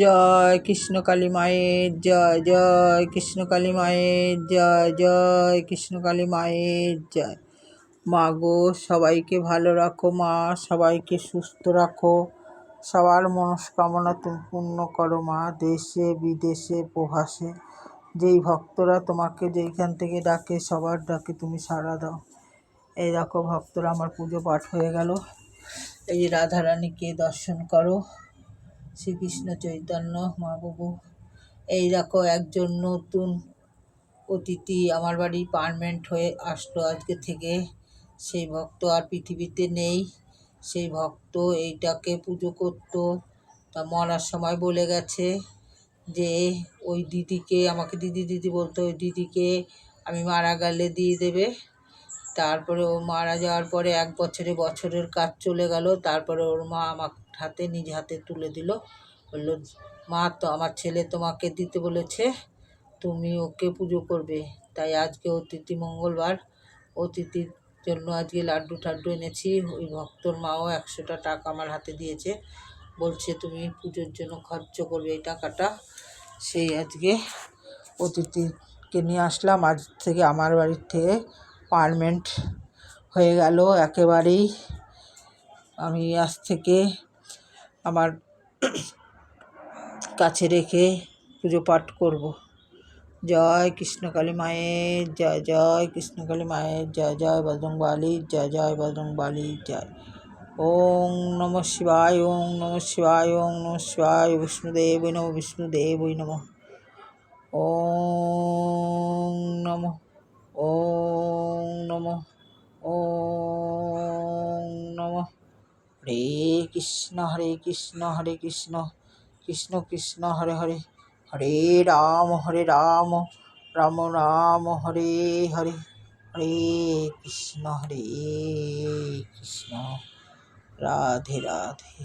জয় কৃষ্ণকালী মায়ের জয়, জয় কৃষ্ণকালী মায়ের জয়, জয় কৃষ্ণকালী মায়ের জয়। মা গো, সবাইকে ভালো রাখো মা, সবাইকে সুস্থ রাখো, সবার মনস্কামনা তুমি পূর্ণ করো মা। দেশে বিদেশে প্রবাসে যেই ভক্তরা তোমাকে যেইখান থেকে ডাকে, সবার ডাকে তুমি সাড়া দাও। এই দেখো ভক্তরা, আমার পুজো পাঠ হয়ে গেল। এই রাধারানীকে দর্শন করো, শ্রীকৃষ্ণ চৈতন্য মহাপ্রভু। এই দেখো একজন নতুন অতিথি আমার বাড়ি পার্মানেন্ট হয়ে আসলো আজকে থেকে। সেই ভক্ত আর পৃথিবীতে নেই। সেই ভক্ত এইটাকে পুজো করতো, তা মরার সময় বলে গেছে যে ওই দিদিকে, আমাকে দিদি দিদি বলতো, ওই দিদিকে আমি মারা গেলে দিয়ে দেবে। তারপরে ও মারা যাওয়ার পরে 1 বছরের কাজ চলে গেল। তারপরে ওর মা আমার হাতে, নিজ হাতে তুলে দিল, বললো মা তো আমার ছেলে তোমাকে দিতে বলেছে, তুমি ওকে পুজো করবে। তাই আজকে অতিথি মঙ্গলবার, অতিথির জন্য আজকে লাড্ডু ঠাড্ডু এনেছি। ওই ভক্তর মাও 100টা টাকা আমার হাতে দিয়েছে, বলছে তুমি পুজোর জন্য খরচ করবে এই টাকাটা। সেই আজকে অতিথিকে নিয়ে আসলাম। আজ থেকে আমার বাড়ির থেকে পার্মানেন্ট হয়ে গেল একেবারেই। আমি আজ থেকে আমার কাছে রেখে পুজো পাঠ করব। জয় কৃষ্ণকালী মায়ের জয়, জয় কৃষ্ণকালী মায়ের জয়, জয় বজরংবলীর জয়, জয় বজরংবলীর জয়। ওং নমঃ শিবায়, ওং নমঃ শিবায়, ওং নমঃ শিবায়। বিষ্ণুদেবৈ নমঃ, বিষ্ণুদেবৈ নমঃ। ওং নমঃ, ওং নমঃ, ওং নমঃ। হরে কৃষ্ণ, হরে কৃষ্ণ, হরে কৃষ্ণ, কৃষ্ণ কৃষ্ণ হরে হরে, হরে রাম, রাম রাম হরে হরে, হরে কৃষ্ণ, হরে কৃষ্ণ, রাধে রাধে।